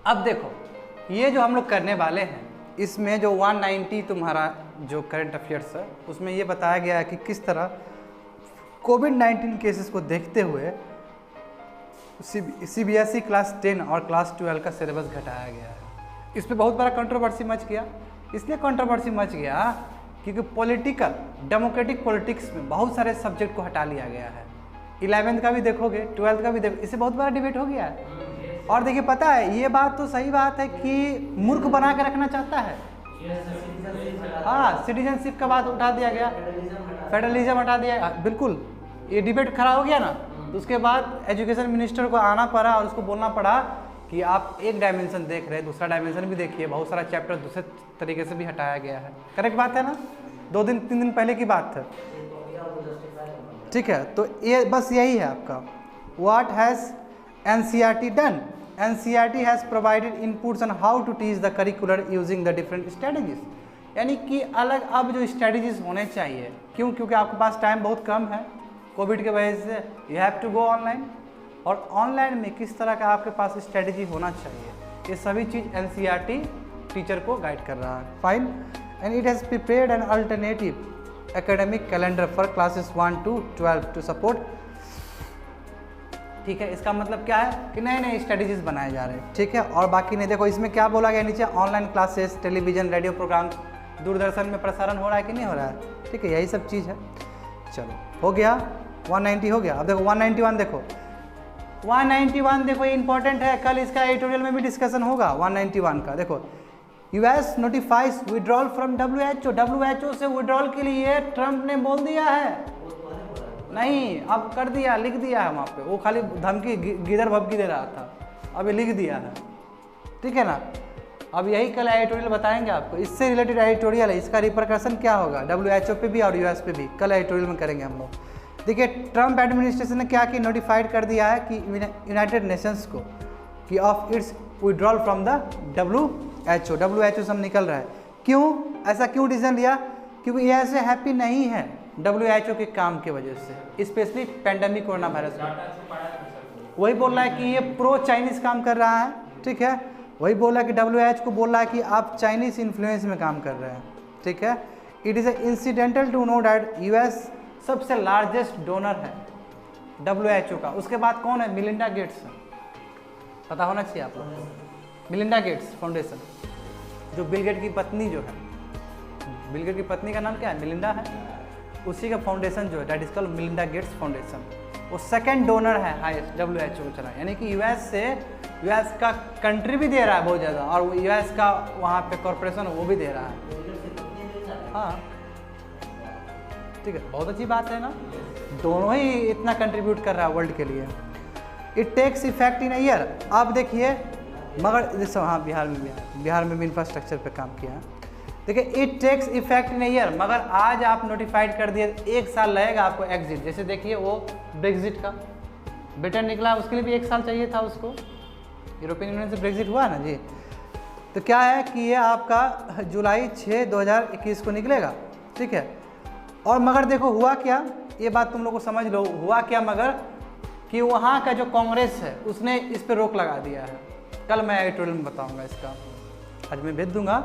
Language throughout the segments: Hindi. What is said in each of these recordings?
अब देखो ये जो हम लोग करने वाले हैं इसमें जो 190 तुम्हारा जो करंट अफेयर्स है उसमें ये बताया गया है कि किस तरह कोविड-19 केसेस को देखते हुए CBSE क्लास 10 और क्लास 12 का सिलेबस घटाया गया है। इस पर बहुत बड़ा कंट्रोवर्सी मच गया। इसलिए कंट्रोवर्सी मच गया क्योंकि पॉलिटिकल डेमोक्रेटिक पॉलिटिक्स में बहुत सारे सब्जेक्ट को हटा लिया गया है। 11th का भी देखोगे, 12th का भी देखो, इससे बहुत बड़ा डिबेट हो गया है। और देखिए पता है ये बात तो सही बात है कि मूर्ख बना के रखना चाहता है। हाँ, सिटीजनशिप का बात उठा दिया गया, फेडरलिज्म हटा दिया, बिल्कुल ये डिबेट खड़ा हो गया ना। तो उसके बाद एजुकेशन मिनिस्टर को आना पड़ा और उसको बोलना पड़ा कि आप एक डायमेंशन देख रहे हैं, दूसरा डायमेंशन भी देखिए। बहुत सारा चैप्टर दूसरे तरीके से भी हटाया गया है। करेक्ट बात है ना, 2-3 दिन पहले की बात है। ठीक है, तो ये बस यही है आपका। What has NCERT done? NCERT has provided inputs on how to teach the curricular using the different strategies. यानी कि अलग अब जो स्ट्रेटजीज होने चाहिए। क्यों? क्योंकि आपके पास टाइम बहुत कम है कोविड के वजह से, you have to go online. और ऑनलाइन में किस तरह का आपके पास स्ट्रेटजी होना चाहिए, ये सभी चीज़ NCERT टीचर को गाइड कर रहा है। Fine. And it has prepared an alternative academic calendar for classes 1 to 12 to support. ठीक है, इसका मतलब क्या है कि नए नए स्ट्रेटजीज बनाए जा रहे हैं। ठीक है, और बाकी नहीं देखो इसमें क्या बोला गया नीचे, online classes, television, radio programme, Doordarshan में प्रसारण हो रहा है कि नहीं हो रहा है। ठीक है, यही सब चीज़ है। चलो हो गया, 190 हो गया। अब देखो 191 देखो, 191 देखो ये इंपॉर्टेंट है, कल इसका एडिटोरियल में भी डिस्कशन होगा 191 का। देखो US notifies withdrawal from WHO। WHO से विड्रॉल के लिए ट्रंप ने बोल दिया है, नहीं अब कर दिया, लिख दिया है वहाँ पे। वो खाली धमकी गिदर भबकी दे रहा था, अभी लिख दिया है। ठीक है ना, अब यही कल एडिटोरियल बताएंगे आपको, इससे रिलेटेड एडिटोरियल है, इसका रिपरकशन क्या होगा WHO पे भी और US पे भी, कल एडिटोरियल में करेंगे हम लोग। देखिए ट्रंप एडमिनिस्ट्रेशन ने क्या कि नोटिफाइड कर दिया है कि यूनाइटेड नेशंस को कि of its withdrawal from the WHO से हम निकल रहा है। क्यों ऐसा क्यों डिसीजन लिया? क्योंकि ये ऐसे हैप्पी नहीं है WHO के काम की वजह से, स्पेशली पेंडेमिक कोरोना वायरस को। वही बोल रहा है कि ये प्रो चाइनीज़ काम कर रहा है। ठीक है, वही बोला कि WHO को बोल रहा है कि आप चाइनीज़ इन्फ्लुएंस में काम कर रहे हैं। ठीक है, it is incidental to know that US सबसे लार्जेस्ट डोनर है WHO का। उसके बाद कौन है? मिलिंडा गेट्स, पता होना चाहिए आपको। मिलिंडा गेट्स फाउंडेशन, जो बिल गेट की पत्नी जो है, बिल गेट की पत्नी का नाम क्या है? मिलिंडा है। उसी का फाउंडेशन जो है that is called Melinda Gates foundation. वो सेकंड डोनर है हाईएस्ट WHO को चला, यानी कि US का कंट्री भी दे रहा है बहुत ज़्यादा, और US का वहाँ पे कॉरपोरेशन वो भी दे रहा है। हाँ ठीक है, बहुत अच्छी बात है ना, दोनों ही इतना कंट्रीब्यूट कर रहा है वर्ल्ड के लिए। It takes effect in year. आप देखिए, मगर जैसे हाँ बिहार में भी इंफ्रास्ट्रक्चर पे काम किया है। देखिए it takes effect in year, मगर आज आप नोटिफाइड कर दिए, 1 साल लगेगा आपको एग्जिट। जैसे देखिए वो ब्रेग्जिट का ब्रिटेन निकला, उसके लिए भी 1 साल चाहिए था उसको, यूरोपियन यूनियन से ब्रेग्जिट हुआ ना जी। तो क्या है कि ये आपका जुलाई 6, 2021 को निकलेगा। ठीक है, और मगर देखो हुआ क्या, ये बात तुम लोग को समझ लो, हुआ क्या मगर कि वहाँ का जो कांग्रेस है उसने इस पर रोक लगा दिया है। कल मैं एडिटोरियल में बताऊंगा इसका, आज मैं भेज दूंगा।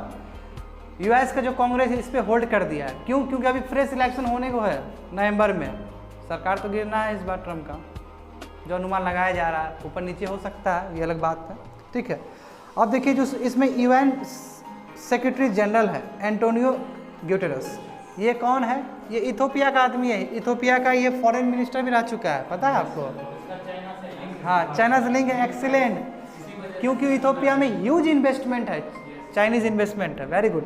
US का जो कांग्रेस है इस पर होल्ड कर दिया है। क्यों? क्योंकि अभी फ्रेश इलेक्शन होने को है नवंबर में, सरकार तो गिरना है इस बार ट्रम्प का, जो अनुमान लगाया जा रहा है, ऊपर नीचे हो सकता है, ये अलग बात है। ठीक है, अब देखिए जो इसमें UN सेक्रेटरी जनरल है एंटोनियो गुटेरेस, ये कौन है? ये इथोपिया का आदमी है। इथोपिया का ये फॉरेन मिनिस्टर भी रह चुका है, पता है आपको? हाँ, चाइना से लिंक है, एक्सीलेंट। क्योंकि इथोपिया में ह्यूज इन्वेस्टमेंट है, चाइनीज़ इन्वेस्टमेंट है, वेरी गुड।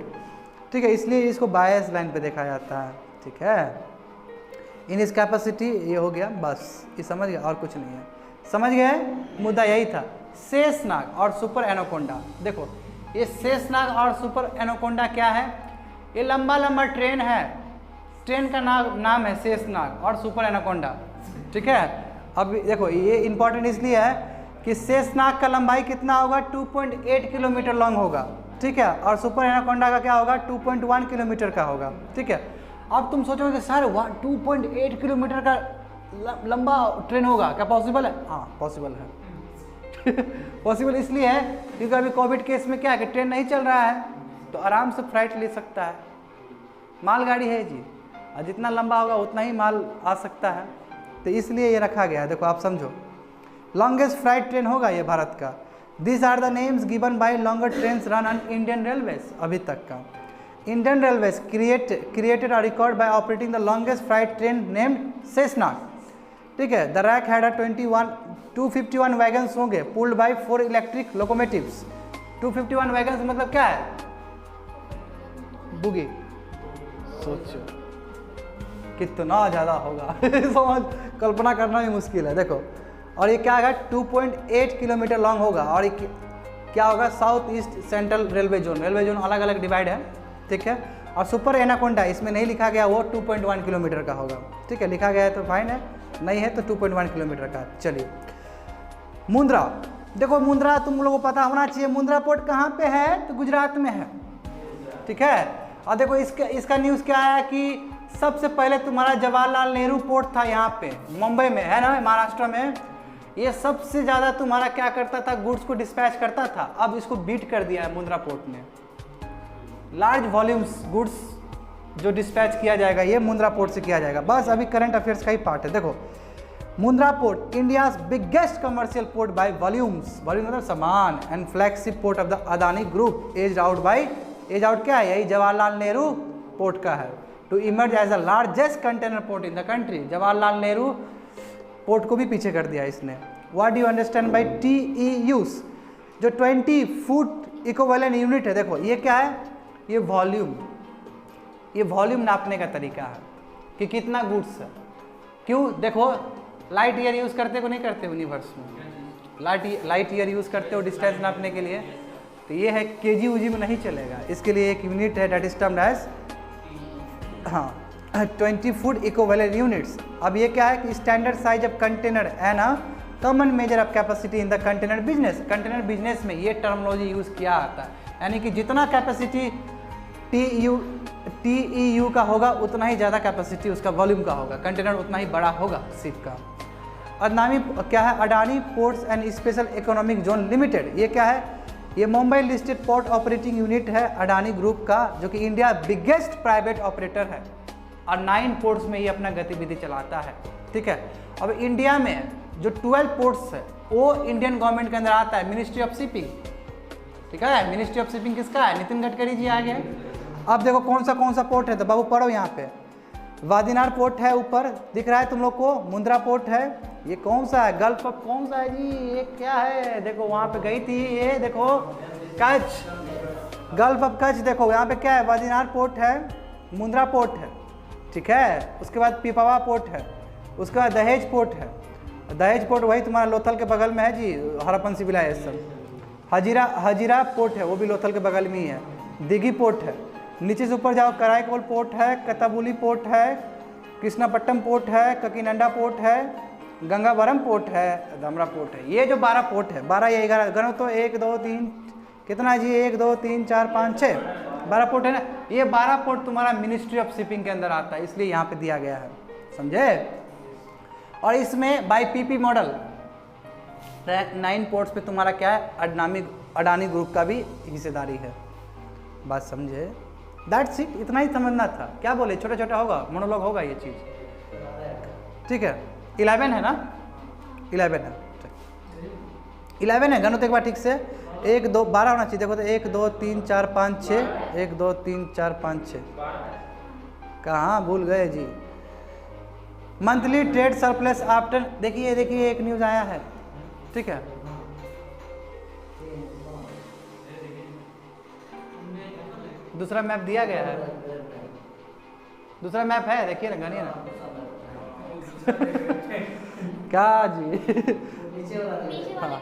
ठीक है, इसलिए इसको बायस लाइन पे देखा जाता है। ठीक है, इन इस कैपेसिटी ये हो गया, बस ये समझ गया और कुछ नहीं है। समझ गए? मुद्दा यही था। शेषनाग और सुपर एनाकोंडा, देखो ये शेषनाग और सुपर एनाकोंडा क्या है? ये लंबा लंबा ट्रेन है, ट्रेन का नाम है शेषनाग और सुपर एनाकोंडा। ठीक है, अब देखो ये इंपॉर्टेंट इसलिए है कि शेषनाग का लंबाई कितना होगा? 2.8 किलोमीटर लॉन्ग होगा। ठीक है, और सुपर एनाकोंडा का क्या होगा? 2.1 किलोमीटर का होगा। ठीक है, अब तुम सोचोगे सर 2.8 किलोमीटर का लंबा ट्रेन होगा, क्या पॉसिबल है? हाँ पॉसिबल है। पॉसिबल इसलिए है क्योंकि अभी कोविड केस में क्या है कि ट्रेन नहीं चल रहा है, तो आराम से फ्लाइट ले सकता है। मालगाड़ी है जी, और जितना लंबा होगा उतना ही माल आ सकता है, तो इसलिए ये रखा गया है। देखो आप समझो, लॉन्गेस्ट फ्लाइट ट्रेन होगा ये भारत का। This are the names given by longer trains run on Indian Railways. अभी तक का Indian Railways created a record by operating the longest flight train named Cessna. ठीक है, द रैक हैड 251 वैगन्स होंगे pulled by 4 electric locomotives. 251 wagons मतलब क्या है? बुगी। सोचो कितना ज़्यादा होगा समझ, कल्पना करना भी मुश्किल है। देखो, और ये क्या होगा, 2.8 किलोमीटर लॉन्ग होगा। और ये क्या होगा, south east central railway zone. Railway zone अलग अलग डिवाइड है, ठीक है। और सुपर एनाकोंडा इसमें नहीं लिखा गया, वो 2.1 किलोमीटर का होगा। ठीक है, लिखा गया है तो फाइन है, नहीं है तो 2.1 किलोमीटर का। चलिए, मुंद्रा। देखो मुंद्रा तुम लोगों को पता होना चाहिए, मुंद्रा पोर्ट कहाँ पे है? तो गुजरात में है। ठीक है, और देखो इसका न्यूज़ क्या है कि सबसे पहले तुम्हारा जवाहरलाल नेहरू पोर्ट था यहाँ पे मुंबई में, है ना, महाराष्ट्र में। ये सबसे ज़्यादा तुम्हारा क्या करता था, गुड्स को डिस्पैच करता था। अब इसको बीट कर दिया है मुंद्रा पोर्ट ने। लार्ज वॉल्यूम्स गुड्स जो डिस्पैच किया जाएगा ये मुंद्रा पोर्ट से किया जाएगा। बस अभी करंट अफेयर्स का ही पार्ट है। देखो, Mundra port India's biggest commercial port by volumes, volume मतलब सामान, and flagship port of the Adani group, edge out क्या है, यही जवाहरलाल नेहरू पोर्ट का है। To emerge as the largest container port in the country. Jawaharlal Nehru port को भी पीछे कर दिया इसने। What do you understand by TEUs? जो 20 फुट इक्विवेलेंट यूनिट है, देखो ये क्या है, ये वॉल्यूम नापने का तरीका है कि कितना गुड्स है। क्यों? देखो, लाइट ईयर यूज़ करते को नहीं करते यूनिवर्स में, लाइट ईयर यूज़ करते हो डिस्टेंस नापने के लिए, तो ये है केजी उजी में नहीं चलेगा। इसके लिए एक यूनिट है, that is termed as 20 foot equivalent units. अब ये क्या है कि standard size of container and a common measure of capacity in the container business. Container business में ये टर्मोलॉजी यूज़ किया आता है, यानी कि जितना कैपेसिटी TEU का होगा उतना ही ज़्यादा कैपेसिटी उसका वॉल्यूम का होगा, कंटेनर उतना ही बड़ा होगा शिप का। अदानी क्या है, Adani ports and special economic zone limited. ये क्या है, ये Mumbai listed port operating unit है अडानी ग्रुप का, जो कि इंडिया बिगेस्ट प्राइवेट ऑपरेटर है और 9 पोर्ट्स में ये अपना गतिविधि चलाता है। ठीक है, अब इंडिया में जो 12 पोर्ट्स है वो इंडियन गवर्नमेंट के अंदर आता है, मिनिस्ट्री ऑफ शिपिंग। ठीक है, मिनिस्ट्री ऑफ शिपिंग किसका है? नितिन गडकरी जी आ गए। अब देखो कौन सा पोर्ट है, तो बाबू पढ़ो यहाँ पे। वादिनार पोर्ट है, ऊपर दिख रहा है तुम लोग को, मुंद्रा पोर्ट है। ये कौन सा है? गल्फ ऑफ कौन सा है जी? ये क्या है? देखो वहाँ पे गई थी, ये देखो कच्छ, गल्फ ऑफ कच्छ। देखो यहाँ पे क्या है, वादिनार पोर्ट है, मुंद्रा पोर्ट है। ठीक है, उसके बाद पिपावा पोर्ट है, उसके बाद दहेज पोर्ट है। दहेज पोर्ट वही तुम्हारा लोथल के बगल में है जी, हड़प्पन सिविलाइजेशन। हजीरा पोर्ट है, वो भी लोथल के बगल में ही है। दिघी पोर्ट है, नीचे से ऊपर जाओ, कराईकोल पोर्ट है, कताबुली पोर्ट है, कृष्णापट्टनम पोर्ट है, ककीनंडा पोर्ट है, गंगावरम पोर्ट है, धमरा पोर्ट है। ये जो 12 पोर्ट है, 12 या 11 गणो तो 1 2 3 कितना जी, 1 2 3 4 5 6 12 पोर्ट है ना। ये 12 पोर्ट तुम्हारा मिनिस्ट्री ऑफ शिपिंग के अंदर आता है, इसलिए यहाँ पे दिया गया है, समझे। और इसमें बाय PP मॉडल 9 पोर्ट्स पे तुम्हारा क्या है, अडानी ग्रुप का भी हिस्सेदारी है। बात समझे? दैट्स इट, इतना ही समझना था। क्या बोले, छोटा छोटा होगा, मोनोलॉग होगा ये चीज़। ठीक है, 11 है ना, 11 है, 11 है। गणो तो एक बार ठीक से, 1 2 12 होना चाहिए। देखो तो 1 2 3 4 5 6, 1 2 3 4 5 6, कहाँ भूल गए जी। मंथली ट्रेड सरप्लस आफ्टर, देखिए एक न्यूज़ आया है। ठीक है, दूसरा मैप दिया गया है, दूसरा मैप है, देखिए ना, गनिए ना क्या जी हाँ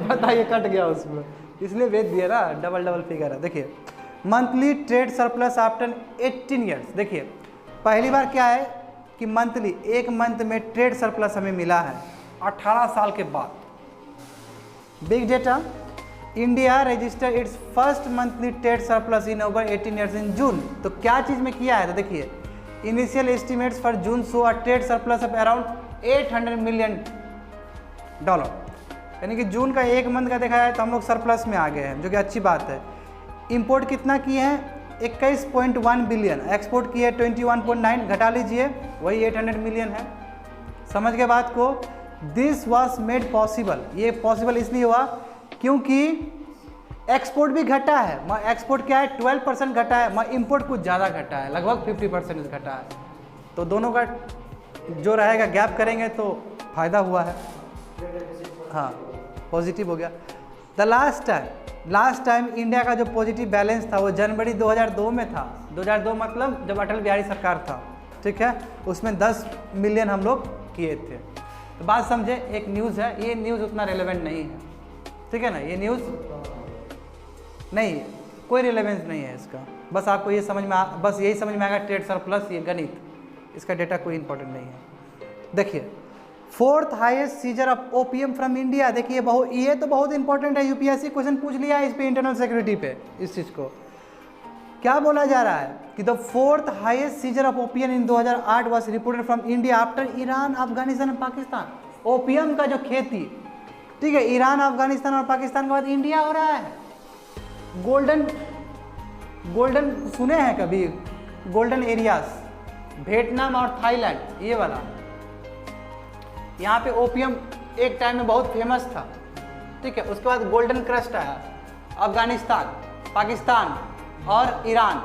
बताइए, कट गया उसमें, इसलिए भेज दिया ना, डबल फिगर है। देखिए, monthly trade surplus after 18 years. देखिए पहली बार क्या है कि मंथली, एक मंथ में ट्रेड सरप्लस हमें मिला है 18 साल के बाद। Big data, India register its first monthly trade surplus in over 18 years in June. तो क्या चीज़ में किया है, तो देखिए initial estimates for June show a trade surplus of around $800 million. यानी कि जून का 1 मंथ का देखा जाए तो हम लोग सरप्लस में आ गए हैं, जो कि अच्छी बात है। इंपोर्ट कितना किए हैं? 21.1 बिलियन। एक्सपोर्ट किए 21.9, घटा लीजिए वही 800 मिलियन है। समझ गए बात को? दिस वॉज मेड पॉसिबल, ये पॉसिबल इसलिए हुआ क्योंकि एक्सपोर्ट भी घटा है। एक्सपोर्ट क्या है? 12% घटा है। इंपोर्ट कुछ ज़्यादा घटा है, लगभग 50% घटा है। तो दोनों का जो रहेगा गैप करेंगे तो फायदा हुआ है। हाँ, पॉजिटिव हो गया। द लास्ट टाइम इंडिया का जो पॉजिटिव बैलेंस था वो जनवरी 2002 में था। 2002 मतलब जब अटल बिहारी सरकार था, ठीक है, उसमें 10 मिलियन हम लोग किए थे। तो बात समझे, एक न्यूज़ है, ये न्यूज़ उतना रिलेवेंट नहीं है, ठीक है ना, ये न्यूज़ नहीं, कोई रिलेवेंस नहीं है इसका। बस आपको ये समझ में बस यही समझ में आएगा ट्रेड सरप्लस, ये गणित, इसका डेटा कोई इंपॉर्टेंट नहीं है। देखिए 4th highest seizure of opium from India. देखिए ये तो बहुत इंपॉर्टेंट है, यूपीएससी क्वेश्चन पूछ लिया है इस पे, इंटरनल सिक्योरिटी पे। इस चीज़ को क्या बोला जा रहा है कि the 4th highest seizure of opium in 2008 was reported from India after Iran, Afghanistan और पाकिस्तान। ओपीएम का जो खेती, ठीक है, ईरान, अफगानिस्तान और पाकिस्तान के बाद इंडिया हो रहा है। गोल्डन सुने हैं कभी? गोल्डन एरियाज, वियतनाम और थाईलैंड, ये वाला, यहाँ पे ओपीएम एक टाइम में बहुत फेमस था, ठीक है। उसके बाद गोल्डन क्रस्ट आया, अफगानिस्तान, पाकिस्तान और ईरान,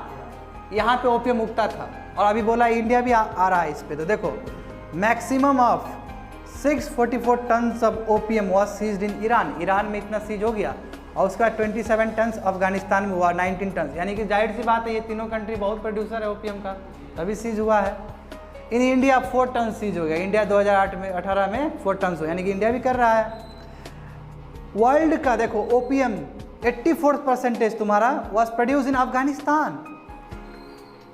यहाँ पे ओपीएम उगता था। और अभी बोला इंडिया भी आ रहा है इस पे। तो देखो maximum of 644 tons of opium was seized in Iran में इतना सीज हो गया। और उसका 27 टन्स अफगानिस्तान में हुआ, 19 टन्स, यानी कि जाहिर सी बात है ये तीनों कंट्री बहुत प्रोड्यूसर है ओपीएम का, तभी सीज हुआ है। इन इंडिया 4 टन सीज हो गया। इंडिया 2018 में 4 टन हो, यानी कि इंडिया भी कर रहा है। वर्ल्ड का देखो ओपीएम 84% तुम्हारा वॉज प्रोड्यूस इन अफगानिस्तान।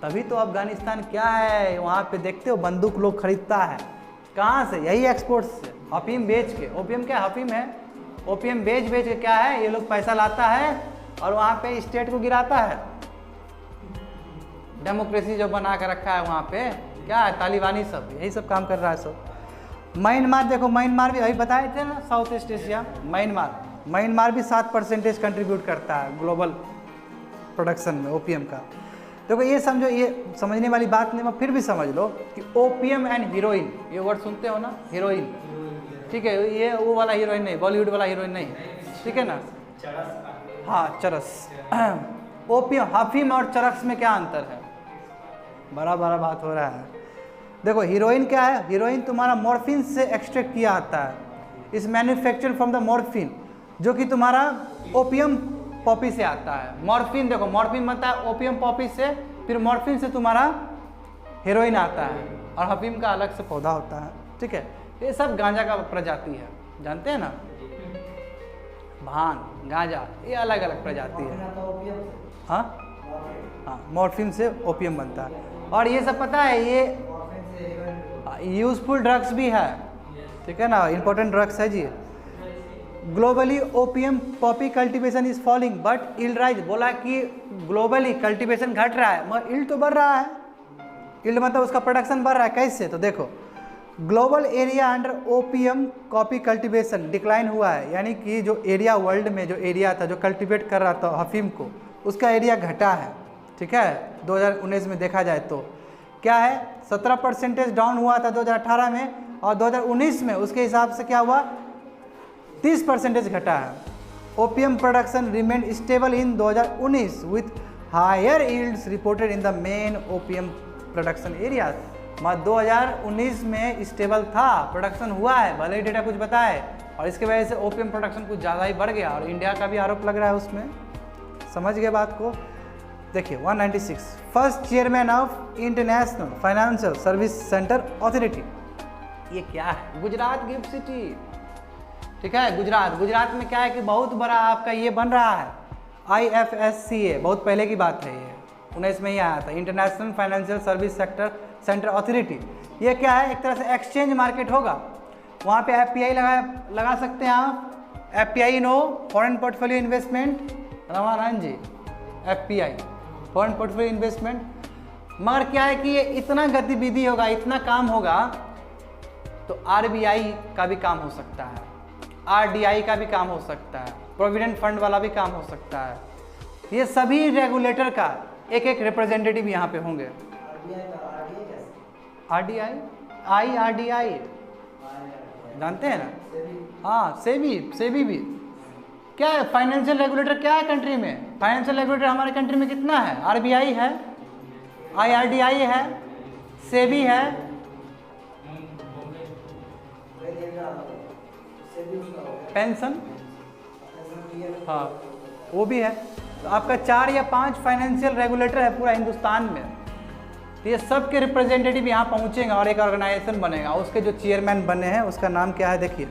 तभी तो अफगानिस्तान क्या है, वहाँ पे देखते हो बंदूक लोग खरीदता है, कहाँ से? यही एक्सपोर्ट से, अफीम बेच के। ओपीएम क्या अफीम है? ओपीएम बेच के क्या है, ये लोग पैसा लाता है और वहाँ पे स्टेट को गिराता है। डेमोक्रेसी जो बना के रखा है वहाँ पे क्या है, तालिबानी सब यही सब काम कर रहा है सब। म्यांमार देखो, म्यांमार भी अभी बताए थे ना, साउथ ईस्ट एशिया। म्यांमार भी 7% कंट्रीब्यूट करता है ग्लोबल प्रोडक्शन में ओपीएम का। देखो ये समझो, ये समझने वाली बात नहीं, मैं फिर भी समझ लो कि ओपीएम एंड हीरोइन, ये वर्ड सुनते हो ना, हीरोइन, ठीक है, ये वो वाला हीरोइन नहीं, बॉलीवुड वाला हीरोइन नहीं, ठीक है ना। हाँ, चरस। ओपीएम, अफीम और चरस में क्या अंतर है? बड़ा बात हो रहा है। देखो हीरोइन क्या है? हीरोइन तुम्हारा मॉर्फिन से एक्सट्रैक्ट किया आता है, इस मैन्युफैक्चर फ्रॉम द मॉर्फिन, जो कि तुम्हारा ओपीएम पॉपी से आता है। मॉर्फिन देखो, मॉर्फिन बनता है ओपीएम पॉपी से, फिर मॉर्फिन से तुम्हारा हीरोइन आता है, और अफीम का अलग से पौधा होता है, ठीक है। ये सब गांजा का प्रजाति है, जानते हैं ना, भांग, गांजा, ये अलग अलग प्रजाति है। हाँ, मॉर्फिन से ओपीएम बनता है। और ये सब पता है, ये यूजफुल ड्रग्स भी है, ठीक है ना, इंपॉर्टेंट ड्रग्स है जी। Globally opium poppy cultivation is falling but yield rise. बोला कि ग्लोबली कल्टीवेशन घट रहा है मगर इल्ड तो बढ़ रहा है। इल्ड मतलब उसका प्रोडक्शन बढ़ रहा है, कैसे? तो देखो global area under opium poppy cultivation decline हुआ है, यानी कि जो एरिया वर्ल्ड में जो एरिया था जो कल्टीवेट कर रहा था अफीम को, उसका एरिया घटा है, ठीक है। 2019 में देखा जाए तो क्या है, 17% डाउन हुआ था 2018 में, और 2019 में उसके हिसाब से क्या हुआ, 30% घटा है। Opium production remained stable in 2019 with higher yields reported in the main opium production areas. 2019 में स्टेबल था, प्रोडक्शन हुआ है, भले ही डेटा कुछ बताए, और इसके वजह से ओपीएम प्रोडक्शन कुछ ज़्यादा ही बढ़ गया, और इंडिया का भी आरोप लग रहा है उसमें। समझ गए बात को? देखिए 196 first chairman of international financial service centre authority. ये क्या है? गुजरात गिफ्ट सिटी, ठीक है। गुजरात में क्या है कि बहुत बड़ा आपका ये बन रहा है IFSCA, बहुत पहले की बात है, ये 19 में ही आया था, international financial service centre authority. ये क्या है, एक तरह से एक्सचेंज मार्केट होगा, वहाँ पे FPI लगा सकते हैं आप। FPI no foreign portfolio investment, Ramanand ji, FPI foreign portfolio investment. मगर क्या है कि ये इतना गतिविधि होगा, इतना काम होगा, तो RBI का भी काम हो सकता है। RDI का भी काम हो सकता है, प्रोविडेंट फंड वाला भी काम हो सकता है। ये सभी रेगुलेटर का एक एक रिप्रेजेंटेटिव यहाँ पे होंगे। RDI RDI जानते हैं ना? हाँ, सेबी भी क्या है? फाइनेंशियल रेगुलेटर क्या है कंट्री में? फाइनेंशियल रेगुलेटर हमारे कंट्री में कितना है? RBI है, IRDI है, सेबी है, पेंशन, हाँ वो भी है। तो आपका 4 या 5 फाइनेंशियल रेगुलेटर है पूरा हिंदुस्तान में। तो ये सब के रिप्रेजेंटेटिव यहाँ पहुँचेंगे और एक ऑर्गेनाइजेशन बनेगा। उसके जो चेयरमैन बने हैं उसका नाम क्या है देखिए,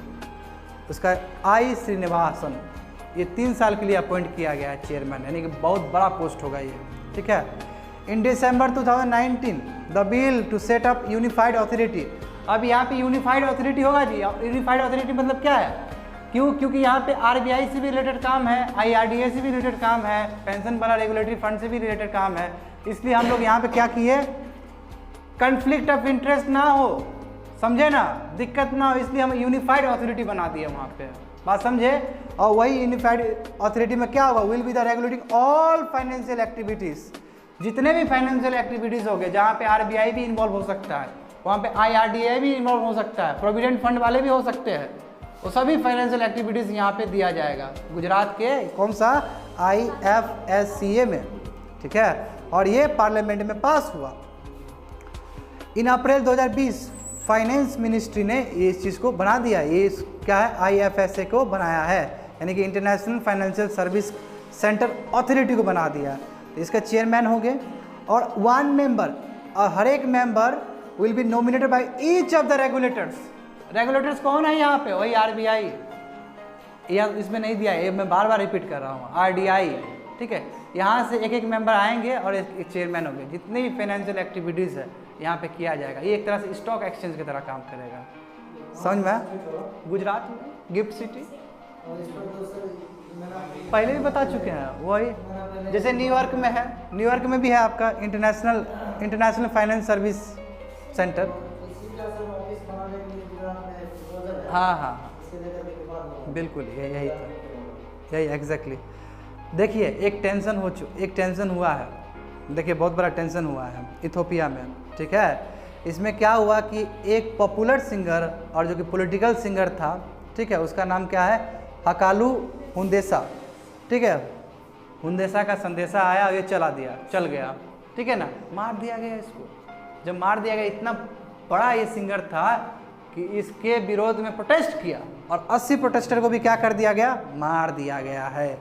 उसका I श्रीनिवासन। ये 3 साल के लिए अपॉइंट किया गया है चेयरमैन, यानी कि बहुत बड़ा पोस्ट होगा ये, ठीक है। In December 2019 the bill to set up unified authority. अब यहाँ पे यूनिफाइड अथॉरिटी होगा जी। यूनिफाइड अथॉरिटी मतलब क्या है? क्योंकि यहाँ पे RBI से भी रिलेटेड काम है, IRDA से भी रिलेटेड काम है, पेंशन वाला रेगुलेटरी फंड से भी रिलेटेड काम है। इसलिए हम लोग यहाँ पे क्या किए, कन्फ्लिक्ट ऑफ इंटरेस्ट ना हो, समझे ना, दिक्कत ना हो, इसलिए हम यूनिफाइड अथॉरिटी बना दिए वहाँ पे, बात समझे। और वही यूनिफाइड अथॉरिटी में क्या होगा, will be the regulating all financial activities. जितने भी फाइनेंशियल एक्टिविटीज़ हो गए जहाँ पे RBI भी इन्वॉल्व हो सकता है, वहाँ पे IRDA भी इन्वॉल्व हो सकता है, प्रोविडेंट फंड वाले भी हो सकते हैं, वो सभी फाइनेंशियल एक्टिविटीज़ यहाँ पे दिया जाएगा। गुजरात के कौन सा IFSCA में, ठीक है। और ये पार्लियामेंट में पास हुआ। इन अप्रैल 2020 फाइनेंस मिनिस्ट्री ने इस चीज़ को बना दिया। ये क्या है, IFSA को बनाया है, यानी कि international financial service centre authority को बना दिया। तो इसका चेयरमैन होंगे और 1 मेंबर, और हर एक member will be nominated by each of the regulators. Regulators कौन है यहाँ पे? वही RBI, या इसमें नहीं दिया है, मैं बार बार रिपीट कर रहा हूँ, RDI, ठीक है। यहाँ से एक एक मेंबर आएंगे और एक चेयरमैन होंगे। जितनी भी फाइनेंशियल एक्टिविटीज़ है यहाँ पे किया जाएगा। ये एक तरह से स्टॉक एक्सचेंज की तरह काम करेगा, समझ में। गुजरात में गिफ्ट सिटी पहले भी बता चुके हैं, वही जैसे न्यूयॉर्क में है, न्यूयॉर्क में भी है आपका इंटरनेशनल फाइनेंस सर्विस सेंटर। हाँ, बिल्कुल यही था, यही एग्जैक्टली। देखिए एक टेंशन हुआ है, देखिए बहुत बड़ा टेंशन हुआ है इथोपिया में, ठीक है। इसमें क्या हुआ कि एक पॉपुलर सिंगर और जो कि पॉलिटिकल सिंगर था, ठीक है, उसका नाम क्या है, हकालू हुंदेसा, ठीक है। हुंदेसा का संदेशा आया और ये चल गया, ठीक है ना, मार दिया गया इसको। जब मार दिया गया, इतना बड़ा ये सिंगर था कि इसके विरोध में प्रोटेस्ट किया और 80 प्रोटेस्टर को भी क्या कर दिया गया, मार दिया गया है,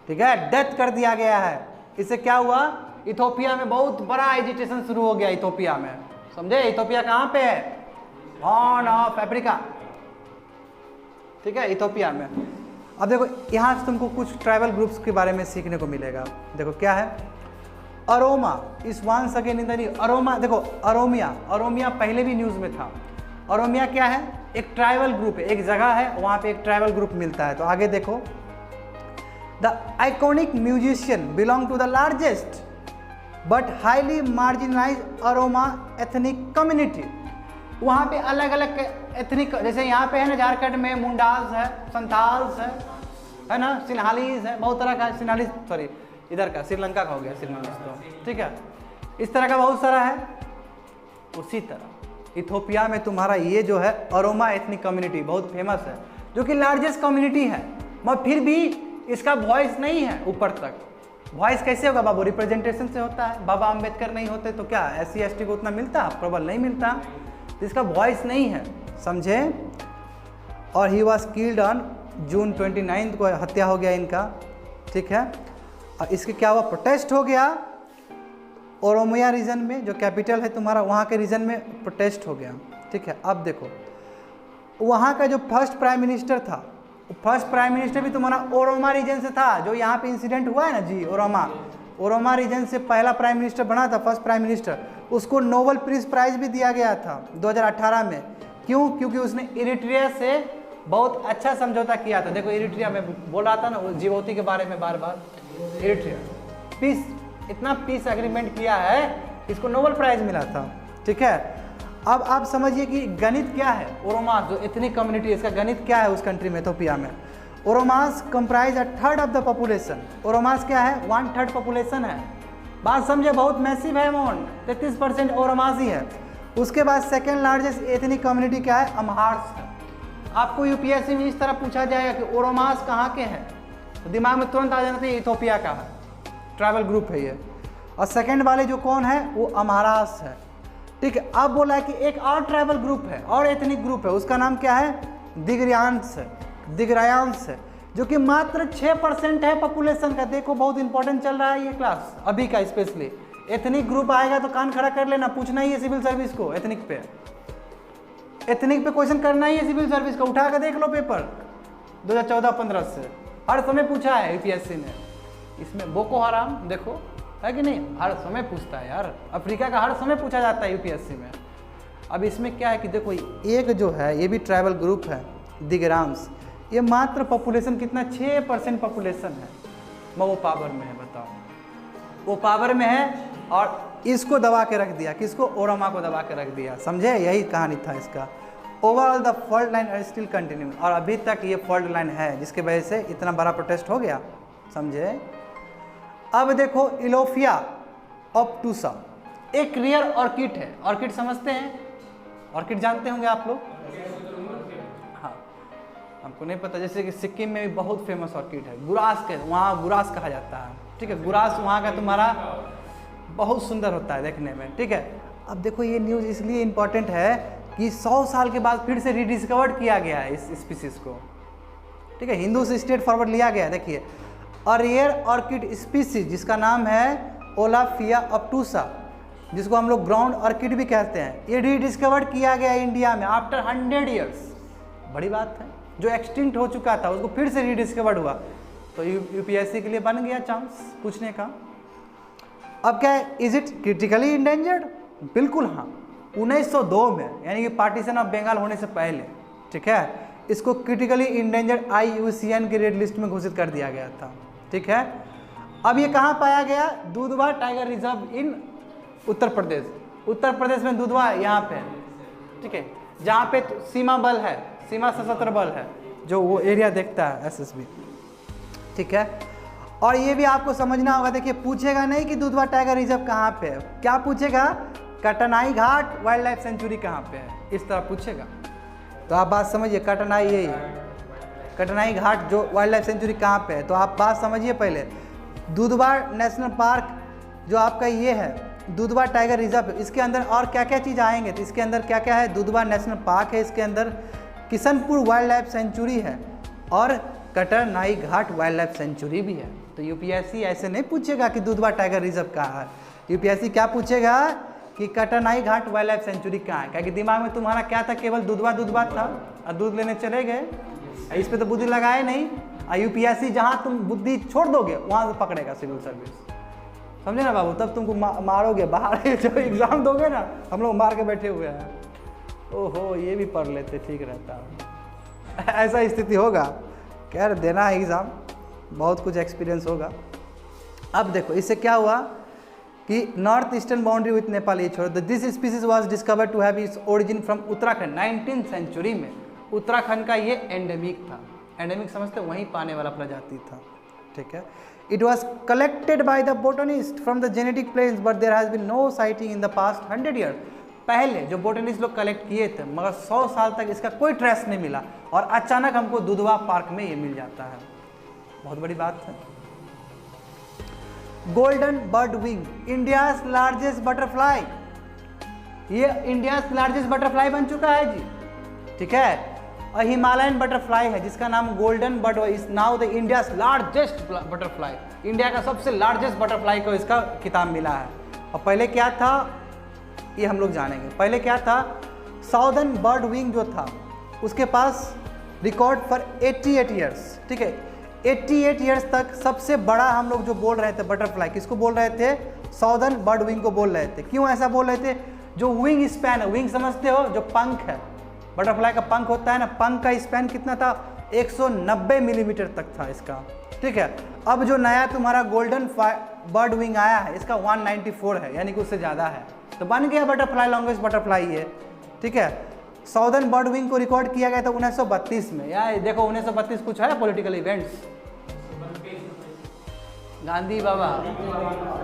ठीक है, डेथ कर दिया गया है। इससे क्या हुआ, इथोपिया में बहुत बड़ा एजिटेशन शुरू हो गया इथोपिया में, समझे। इथोपिया कहाँ पे है, हॉर्न ऑफ अफ्रीका, ठीक है, इथोपिया में। अब देखो यहाँ से तुमको कुछ ट्राइबल ग्रुप्स के बारे में सीखने को मिलेगा। देखो क्या है, Oromo is once again in the Oromo. देखो अरोमिया पहले भी न्यूज़ में था। अरोमिया क्या है, एक ट्राइबल ग्रुप है, एक जगह है, वहाँ पे एक ट्राइबल ग्रुप मिलता है। तो आगे देखो, the iconic musician belong to the largest but highly marginalised Oromo ethnic community. वहाँ पे अलग अलग एथनिक, जैसे यहाँ पे है ना झारखंड में मुंडास है, संथाल्स है ना, सिन्हालीज है, बहुत तरह का सिन्हालीज, सॉरी इधर का श्रीलंका का हो गया सिन्हालीज, तो ठीक है, इस तरह का बहुत सारा है। उसी तरह इथोपिया में तुम्हारा ये जो है अरोमा एथनिक कम्युनिटी बहुत फेमस है, जो कि लार्जेस्ट कम्युनिटी है, मगर फिर भी इसका वॉइस नहीं है ऊपर तक। वॉइस कैसे होगा बाबू, रिप्रेजेंटेशन से होता है। बाबा अम्बेडकर नहीं होते तो क्या SC ST को उतना मिलता, प्रबल नहीं मिलता, तो इसका वॉइस नहीं है, समझे। और he was killed on June 29 को हत्या हो गया इनका, ठीक है। और इसके क्या हुआ, प्रोटेस्ट हो गया ओरोमिया रीजन में, जो कैपिटल है तुम्हारा, वहाँ के रीजन में प्रोटेस्ट हो गया, ठीक है। अब देखो वहाँ का जो फर्स्ट प्राइम मिनिस्टर था, फर्स्ट प्राइम मिनिस्टर भी तुम्हारा ओरोमा रीजन से था। जो यहाँ पे इंसिडेंट हुआ है ना जी, ओरोमा रीजन से पहला प्राइम मिनिस्टर बना था, फर्स्ट प्राइम मिनिस्टर, उसको नोबेल पीस प्राइज भी दिया गया था 2018 में। क्यों? क्योंकि उसने इरिट्रिया से बहुत अच्छा समझौता किया था। देखो इरिट्रिया में बोल रहा था ना जिबौती के बारे में बार बार, इरिट्रिया पीस, इतना पीस एग्रीमेंट किया है, इसको नोबेल प्राइज मिला था, ठीक है। अब आप समझिए कि गणित क्या है। ओरोमास जो एथनिक कम्युनिटी है, इसका गणित क्या है उस कंट्री में, इथोपिया में। ओरोमास कंप्राइज 1/3 ऑफ द पॉपुलेशन। ओरोमास क्या है, 1/3 पॉपुलेशन है। बात समझे, बहुत मैसिव है अमाउंट, 33% ओरोमास ही है। उसके बाद सेकेंड लार्जेस्ट एथनिक कम्युनिटी क्या है, अम्हार्स है। आपको यूपीएससी में इस तरह पूछा जाएगा कि ओरोमास कहाँ के हैं, तो दिमाग में तुरंत आ जाना चाहिए इथोपिया का है, ट्राइबल ग्रुप है ये। और सेकेंड वाले जो कौन है, वो अम्हारास है। ठीक है, अब बोला है कि एक और ट्राइबल ग्रुप है और एथनिक ग्रुप है, उसका नाम क्या है, दिगरियांस है। दिगरायांस है, जो कि मात्र 6% है पॉपुलेशन का। देखो बहुत इंपॉर्टेंट चल रहा है ये क्लास अभी का, स्पेशली एथनिक ग्रुप आएगा तो कान खड़ा कर लेना, पूछना ही है सिविल सर्विस को। एथनिक पे क्वेश्चन करना ही है सिविल सर्विस का, उठा कर देख लो पेपर 2014-15 से, हर समय पूछा है यूपीएससी ने। इसमें बोको हराम देखो है कि नहीं, हर समय पूछता है यार, अफ्रीका का हर समय पूछा जाता है यूपीएससी में। अब इसमें क्या है कि देखो एक जो है ये भी ट्राइबल ग्रुप है, दिगराम्स। ये मात्र पॉपुलेशन कितना, 6% पॉपुलेशन है। वो पावर में है, बताओ वो पावर में है, और इसको दबा के रख दिया, किसको, ओरोमा को दबा के रख दिया। समझे, यही कहानी था इसका। Overall the fault line are still continue, और अभी तक ये फॉल्ट लाइन है, जिसके वजह से इतना बड़ा प्रोटेस्ट हो गया। समझे। अब देखो इलोफिया ऑब्टुसा एक रियर ऑर्किड है। ऑर्किड समझते हैं, ऑर्किड जानते होंगे आप लोग। हाँ, हमको नहीं पता, जैसे कि सिक्किम में भी बहुत फेमस ऑर्किड है, गुरास के, वहाँ गुरास कहा जाता है। ठीक है, गुरास वहाँ का तुम्हारा बहुत सुंदर होता है देखने में। ठीक है, अब देखो ये न्यूज़ इसलिए इम्पॉर्टेंट है कि 100 साल के बाद फिर से रिडिस्कवर्ड किया गया है इस स्पीसीज को। ठीक है, हिंदू से स्ट्रेट फॉरवर्ड लिया गया है। देखिए, और रेयर ऑर्किड स्पीसीज जिसका नाम है ओलाफिया ऑब्टुसा, जिसको हम लोग ग्राउंड ऑर्किड भी कहते हैं, ये रिडिस्कवर्ड किया गया इंडिया में आफ्टर 100 ईयर्स। बड़ी बात है, जो एक्सटिंक्ट हो चुका था उसको फिर से रिडिस्कवर्ड हुआ, तो यूपीएससी के लिए बन गया चांस पूछने का। अब क्या है, इज इट क्रिटिकली इंडेंजर्ड? बिल्कुल हाँ, 1902 में, यानी कि पार्टीशन ऑफ बंगाल होने से पहले, ठीक है, इसको क्रिटिकली इंडेंजर्ड IUCN की रेड लिस्ट में घोषित कर दिया गया था। ठीक है, अब ये कहाँ पाया गया, Dudhwa tiger reserve in Uttar Pradesh. Uttar Pradesh में दुधवा यहाँ पे, ठीक है, जहाँ पे सीमा बल है, सीमा सशस्त्र बल है, जो वो एरिया देखता है SSB। ठीक है, और ये भी आपको समझना होगा। देखिए, पूछेगा नहीं कि दुधवा टाइगर रिजर्व कहाँ पे है, क्या पूछेगा, कटनाई घाट वाइल्ड लाइफ सेंचुरी कहाँ पे है, इस तरह पूछेगा। तो आप बात समझिए, कटनाई यही है, कटनाई घाट जो वाइल्ड लाइफ सेंचुरी कहाँ पे है, तो आप बात समझिए पहले। दुधवा नेशनल पार्क जो आपका ये है, दुधवा टाइगर रिजर्व, इसके अंदर और क्या क्या चीज़ आएंगे, तो इसके अंदर क्या क्या है, दुधवा नेशनल पार्क है, इसके अंदर किशनपुर वाइल्ड लाइफ सेंचुरी है, और कटरनाई घाट वाइल्ड लाइफ सेंचुरी भी है। तो यूपीएससी ऐसे नहीं पूछेगा कि दुधवा टाइगर रिजर्व कहाँ है, यूपीएससी क्या पूछेगा कि कटरनाई घाट वाइल्ड लाइफ सेंचुरी कहाँ है। क्योंकि दिमाग में तुम्हारा क्या था, केवल दुधवा दुधवा था, और दूध लेने चले गए, इस पर तो बुद्धि लगाए नहीं। और यूपीएससी जहाँ तुम बुद्धि छोड़ दोगे वहाँ से पकड़ेगा सिविल सर्विस, समझे ना बाबू, तब तुमको मारोगे बाहर। जो एग्ज़ाम दोगे ना, हम लोग मार के बैठे हुए हैं, ओहो ये भी पढ़ लेते ठीक रहता। ऐसा स्थिति होगा, खैर देना है एग्ज़ाम, बहुत कुछ एक्सपीरियंस होगा। अब देखो इससे क्या हुआ कि north eastern boundary with Nepal ये छोड़, this species was discovered to have its origin from Uttarakhand. 19th century में उत्तराखंड का ये एंडेमिक था। एंडेमिक समझते, वहीं पाने वाला प्रजाति था। ठीक है, it was collected by the botanist from the Gangetic plains, but there has been no sighting in the past 100 years. पहले जो बोटनिस्ट लोग कलेक्ट किए थे, मगर 100 साल तक इसका कोई ट्रेस नहीं मिला, और अचानक हमको दुधवा पार्क में ये मिल जाता है। बहुत बड़ी बात है। Golden bird wing, India's largest butterfly, ये इंडियाज लार्जेस्ट बटरफ्लाई बन चुका है जी। ठीक है, और हिमालयन बटरफ्लाई है जिसका नाम golden bird is now the India's largest butterfly. India का सबसे लार्जेस्ट बटरफ्लाई को इसका खिताब मिला है। और पहले क्या था ये हम लोग जानेंगे। पहले क्या था, साउदर्न बर्ड विंग जो था उसके पास रिकॉर्ड फॉर 88 ईयर्स। ठीक है, 88 ईयर्स तक सबसे बड़ा हम लोग जो बोल रहे थे बटरफ्लाई, किसको बोल रहे थे, साउदर्न बर्ड विंग को बोल रहे थे। क्यों ऐसा बोल रहे थे, जो विंग स्पैन है, विंग समझते हो, जो पंख है, बटरफ्लाई का पंख होता है ना, पंख का स्पैन कितना था, 190 मिलीमीटर तक था इसका। ठीक है, अब जो नया तुम्हारा गोल्डन बर्ड विंग आया है, इसका 194 है, यानी कि उससे ज़्यादा है, तो बन गया बटरफ्लाई लॉन्गेस्ट बटरफ्लाई है। ठीक है। साउदर्न बर्ड विंग को रिकॉर्ड किया गया था 1932 में। यार देखो 1932 कुछ है पॉलिटिकल इवेंट्स, गांधी बाबा,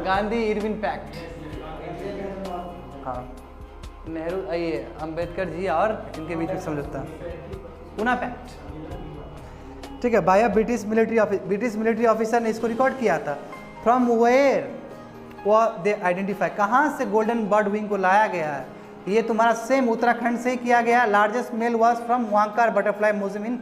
गांधी इरविन पैक्ट, हाँ नेहरू, ये अंबेडकर जी और इनके बीच में समझौता, पूना पैक्ट, ठीक है। बाय ब्रिटिश मिलिट्री ऑफिसर ने इसको रिकॉर्ड किया था। फ्रॉम वेयर वो दे आइडेंटिफाई, कहाँ से गोल्डन बर्ड विंग को लाया गया है, ये तुम्हारा सेम उत्तराखंड से ही किया गया। Largest male was from Wankar butterfly museum in,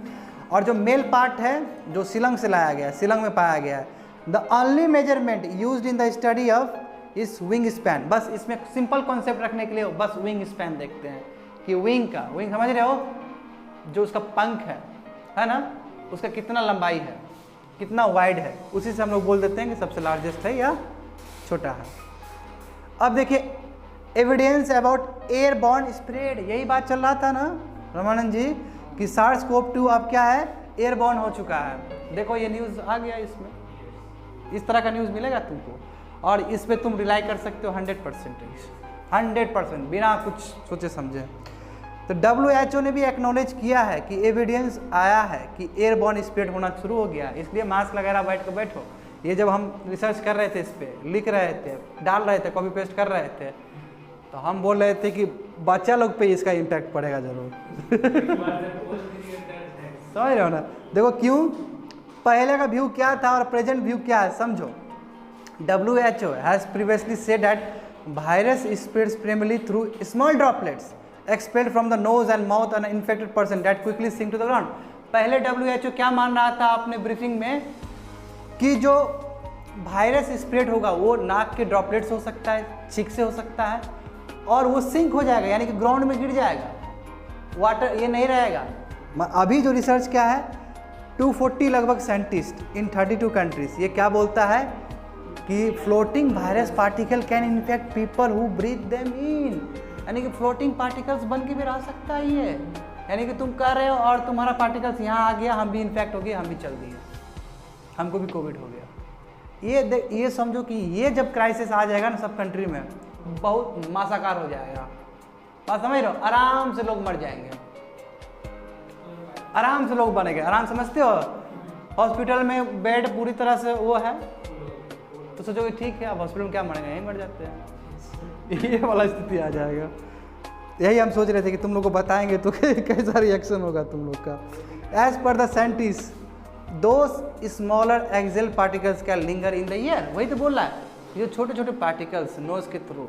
और जो मेल पार्ट है जो शिलंग से लाया गया, शिलंग में पाया गया है। The only measurement used in the study of इस विंग स्पैन, बस इसमें सिंपल कॉन्सेप्ट रखने के लिए बस विंग स्पैन देखते हैं कि विंग समझ रहे हो, जो उसका पंख है ना, उसका कितना लंबाई है, कितना वाइड है, उसी से हम लोग बोल देते हैं कि सबसे लार्जेस्ट है या छोटा है। अब देखिए एविडेंस अबाउट एयरबॉर्न स्प्रेड, यही बात चल रहा था ना रमानंद जी कि SARS-CoV-2 अब क्या है, एयरबॉर्न हो चुका है। देखो ये न्यूज़ आ गया, इसमें इस तरह का न्यूज़ मिलेगा तुमको और इस पे तुम रिलाई कर सकते हो 100% बिना कुछ सोचे समझे। तो WHO ने भी एक्नॉलेज किया है कि एविडेंस आया है कि एयरबॉर्न स्प्रेड होना शुरू हो गया, इसलिए मास्क वगैरह बैठो। ये जब हम रिसर्च कर रहे थे, इस पर लिख रहे थे, डाल रहे थे, कॉपी पेस्ट कर रहे थे, तो हम बोल रहे थे कि बच्चा लोग पे इसका इम्पैक्ट पड़ेगा जरूर। समझ रहे हो ना, देखो क्यों, पहले का व्यू क्या था और प्रेजेंट व्यू क्या है समझो। WHO has previously said that virus spreads primarily through small droplets expelled from the nose and mouth on an infected person that quickly sink to the ground। पहले WHO क्या मान रहा था अपने ब्रीफिंग में कि जो वायरस स्प्रेड होगा वो नाक के ड्रॉपलेट्स हो सकता है, छींक से हो सकता है और वो सिंक हो जाएगा, यानी कि ग्राउंड में गिर जाएगा, वाटर ये नहीं रहेगा। अभी जो रिसर्च क्या है, 240 लगभग साइंटिस्ट इन 32 कंट्रीज, ये क्या बोलता है कि floating virus particle can infect people who breathe them in, यानी कि फ्लोटिंग पार्टिकल्स बन के भी रह सकता है ये, यानी कि तुम कर रहे हो और तुम्हारा पार्टिकल्स यहाँ आ गया, हम भी इन्फेक्ट हो गए, हम भी चल दिए, हमको भी कोविड हो गया। ये समझो कि ये जब क्राइसिस आ जाएगा ना सब कंट्री में, बहुत मासाकार हो जाएगा। बात समझ रहे हो, आराम से लोग मर जाएंगे, आराम से लोग बनेंगे, आराम समझते हो। हॉस्पिटल में बेड पूरी तरह से वो है तो सोचोगे ठीक है, अब हॉस्पिटल में क्या मरेंगे, यहीं मर जाते हैं, ये वाला स्थिति आ जाएगा। यही हम सोच रहे थे कि तुम लोग को बताएंगे तो कैसा रिएक्शन होगा तुम लोग का। As per the scientist those smaller exhaled particles can linger in the air, वही तो बोल रहा है, ये छोटे छोटे पार्टिकल्स नोज के थ्रू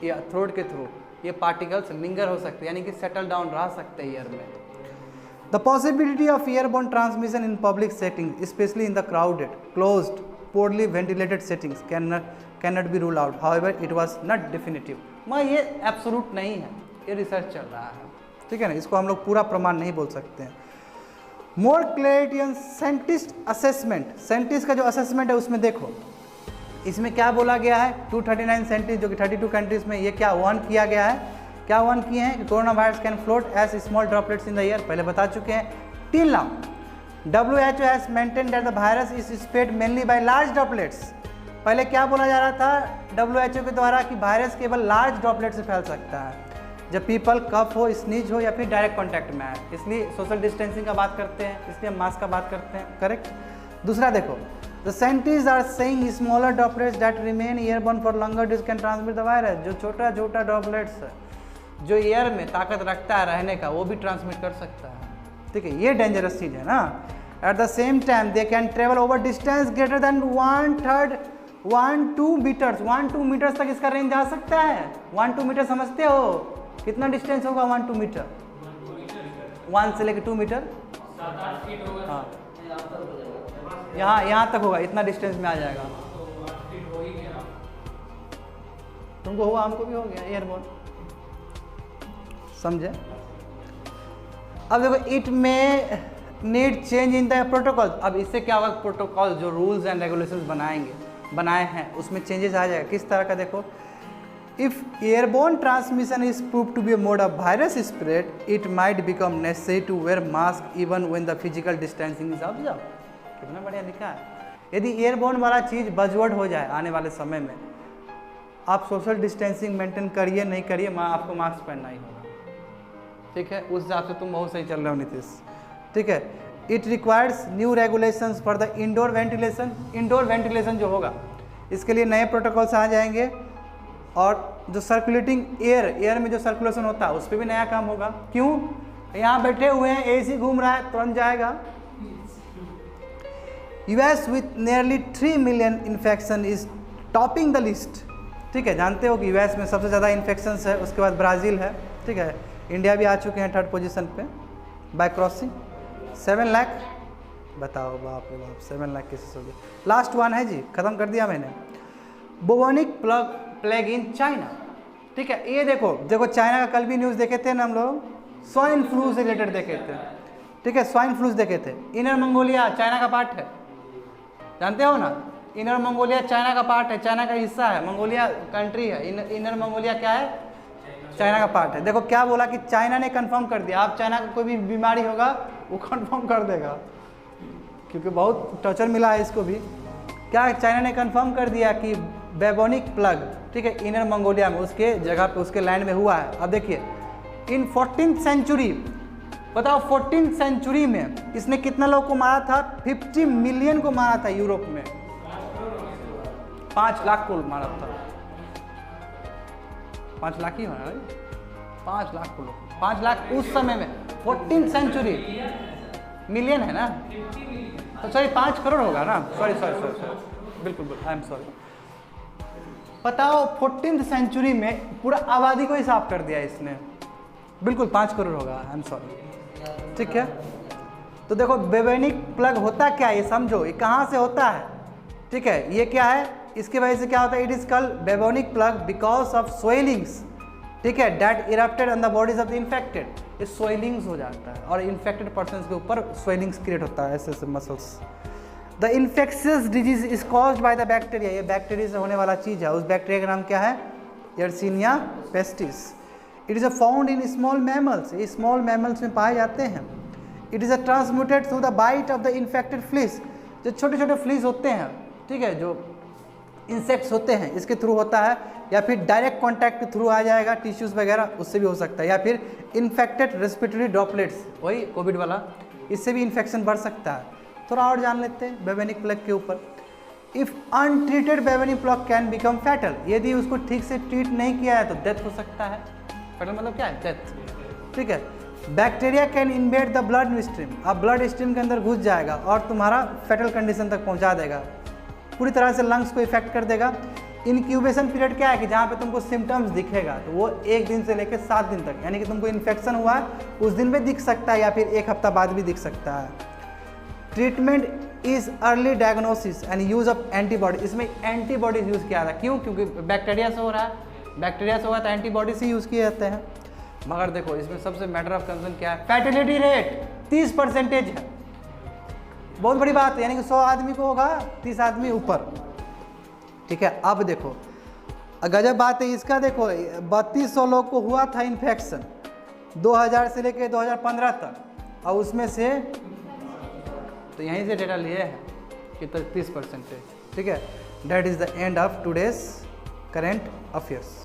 या थ्रोट के थ्रू ये पार्टिकल्स लिंगर हो सकते हैं, यानी कि सेटल डाउन रह सकते हैं ईयर में। The possibility of airborne transmission in public setting specially in the crowded closed poorly ventilated settings cannot be ruled out, however it was not definitive। मैं ये एब्सोल्यूट नहीं है, ये रिसर्च चल रहा है, ठीक है ना, इसको हम लोग पूरा प्रमाण नहीं बोल सकते हैं। More clarity on scientist assessment, scientist का जो असेसमेंट है उसमें देखो, इसमें क्या बोला गया है, 239 साइंटिस्ट जो कि 32 कंट्रीज में ये क्या वन किया गया है, क्या वन किए हैं कि corona virus can float as small droplets in the air, पहले बता चुके हैं। Till now WHO has maintained that the virus is spread mainly by large droplets। पहले क्या बोला जा रहा था WHO के द्वारा कि वायरस केवल लार्ज ड्रॉपलेट से फैल सकता है, जब पीपल कफ हो, स्नीज हो या फिर डायरेक्ट कॉन्टैक्ट में आए, इसलिए सोशल डिस्टेंसिंग का बात करते हैं, इसलिए हम मास्क का बात करते हैं, करेक्ट। दूसरा देखो, the scientist are saying smaller droplets that remain airborne for longer days can transmit the virus, जो छोटा छोटा ड्रॉपलेट्स जो एयर में ताकत रखता है रहने का वो भी ट्रांसमिट कर सकता है, ठीक है, ये डेंजरस चीज़ है ना। At the same time they can travel over distance greater than 1/2 metres, 1-2 metres तक इसका रेंज जा सकता है। 1-2 मीटर समझते हो कितना डिस्टेंस होगा? 1-2 मीटर, 1 से लेकर 2 मीटर, हाँ यहाँ तक होगा, इतना डिस्टेंस में आ जाएगा। तुमको हुआ, हमको भी हो गया एयरबोर्न, समझे। अब देखो, इट में need change in the protocol, अब इससे क्या होगा, प्रोटोकॉल जो रूल्स एंड रेगुलेशंस बनाए हैं उसमें चेंजेस आ जाएगा। किस तरह का देखो, if airborne transmission is prove to be mode of virus spread it might become necessary to wear mask even when the physical distancing is observe. कितना बढ़िया लिखा है। यदि एयरबोर्न वाला चीज़ बजवर्ड हो जाए आने वाले समय में, आप सोशल डिस्टेंसिंग मेंटेन करिए नहीं करिए, आपको मास्क पहनना ही होगा। ठीक है, उस हिसाब से तुम बहुत सही चल रहे हो नीतीश, ठीक है। It requires new regulations for the indoor ventilation, indoor ventilation जो होगा इसके लिए नए प्रोटोकॉल्स आ जाएंगे, और जो सर्कुलेटिंग एयर में जो सर्कुलेशन होता है उस पर भी नया काम होगा। क्यों? यहाँ बैठे हुए हैं, एसी घूम रहा है, तुरंत जाएगा। US with nearly 3 million infection is topping the list, ठीक है। जानते हो कि यूएस में सबसे ज़्यादा इन्फेक्शंस है, उसके बाद ब्राज़ील है, ठीक है। इंडिया भी आ चुके हैं 3rd पोजीशन पे बाय क्रॉसिंग 7 लाख। बताओ, बाप रे बाप, 7 लाख केसेस हो गए। लास्ट वन है जी, ख़त्म कर दिया मैंने। बुबोनिक प्लेग इन चाइना, ठीक है। ये देखो चाइना का कल भी न्यूज़ देखे थे ना हम लोग, स्वाइन फ्लू से रिलेटेड देखे थे, ठीक है। स्वाइन फ्लू देखे थे। इनर मंगोलिया चाइना का पार्ट है, जानते हो ना। इनर मंगोलिया चाइना का पार्ट है, चाइना का हिस्सा है, मंगोलिया कंट्री है। इनर मंगोलिया क्या है? चाइना का पार्ट है। देखो क्या बोला कि चाइना ने कंफर्म कर दिया, आप चाइना का कोई भी बीमारी होगा वो कंफर्म कर देगा, क्योंकि बहुत टॉर्चर मिला है इसको भी। क्या चाइना ने कंफर्म कर दिया कि बेबोनिक प्लग, ठीक है, इनर मंगोलिया में उसके जगह पे उसके लैंड में हुआ है। अब देखिए, इन 14th सेंचुरी, बताओ 14th सेंचुरी में इसने कितना लोग को मारा था? 50 मिलियन को मारा था यूरोप में, 5 लाख को मारा था। 5 लाख ही होना भाई, 5 लाख को लोग, 5 लाख उस समय में, 14th सेंचुरी। मिलियन है ना, तो सॉरी 5 करोड़ होगा ना, सॉरी बिल्कुल आई एम सॉरी। बताओ 14th सेंचुरी में पूरा आबादी को ही साफ कर दिया इसने, बिल्कुल 5 करोड़ होगा, आई एम सॉरी, ठीक है। तो देखो बेबोनिक प्लग होता क्या है ये समझो, ये कहाँ से होता है, ठीक है। ये क्या है, इसकी वजह से क्या होता है? It is called bubonic plague because of swellings, ठीक है, that erupted on the bodies of the infected. ये स्वेलिंग्स हो जाता है और इन्फेक्टेड पर्सन के ऊपर स्वेलिंग्स क्रिएट होता है, ऐसे muscles. The infectious disease is caused by the bacteria, ये बैक्टीरिया से होने वाला चीज़ है। उस बैक्टीरिया का नाम क्या है? Yersinia pestis. It is a found in small mammals, ये स्मॉल मैमल्स में पाए जाते हैं। It is a transmitted through the bite of the infected fleas, जो छोटे छोटे फ्लीस होते हैं, ठीक है, जो इंसेक्ट्स होते हैं, इसके थ्रू होता है, या फिर डायरेक्ट कॉन्टैक्ट के थ्रू आ जाएगा, टिश्यूज़ वगैरह, उससे भी हो सकता है, या फिर इन्फेक्टेड रेस्पिरेटरी ड्रॉपलेट्स, वही कोविड वाला, इससे भी इन्फेक्शन बढ़ सकता है। थोड़ा और जान लेते हैं बेबोनिक प्लग के ऊपर। If untreated bubonic plague can become fatal, यदि उसको ठीक से ट्रीट नहीं किया है तो डेथ हो सकता है। फैटल मतलब क्या है? डेथ, ठीक है। Bacteria can invade the blood stream, अब ब्लड स्ट्रीम के अंदर घुस जाएगा और तुम्हारा फैटल कंडीशन तक पहुंचा देगा, पूरी तरह से लंग्स को इफेक्ट कर देगा। इनक्यूबेशन पीरियड क्या है कि जहाँ पे तुमको सिम्टम्स दिखेगा तो वो 1 दिन से लेकर 7 दिन तक, यानी कि तुमको इन्फेक्शन हुआ है उस दिन में दिख सकता है या फिर 1 हफ्ता बाद भी दिख सकता है। Treatment is early diagnosis and use of antibody, इसमें एंटीबॉडीज यूज़ किया जाता है। क्यों? क्योंकि बैक्टीरिया से हो रहा है, बैक्टीरिया से होगा तो एंटीबॉडी से यूज़ किए जाते हैं। मगर देखो इसमें सबसे मैटर ऑफ कंसर्न क्या है? फैटिलिटी रेट 30% है, बहुत बड़ी बात है, यानी कि 100 आदमी को होगा 30 आदमी ऊपर, ठीक है। अब देखो गजब बात है इसका, देखो 3200 लोग को हुआ था इन्फेक्शन 2000 से लेकर 2015 तक, और उसमें से तो यहीं से डेटा लिए हैं कि 30%, ठीक है। That is the end of today's current affairs.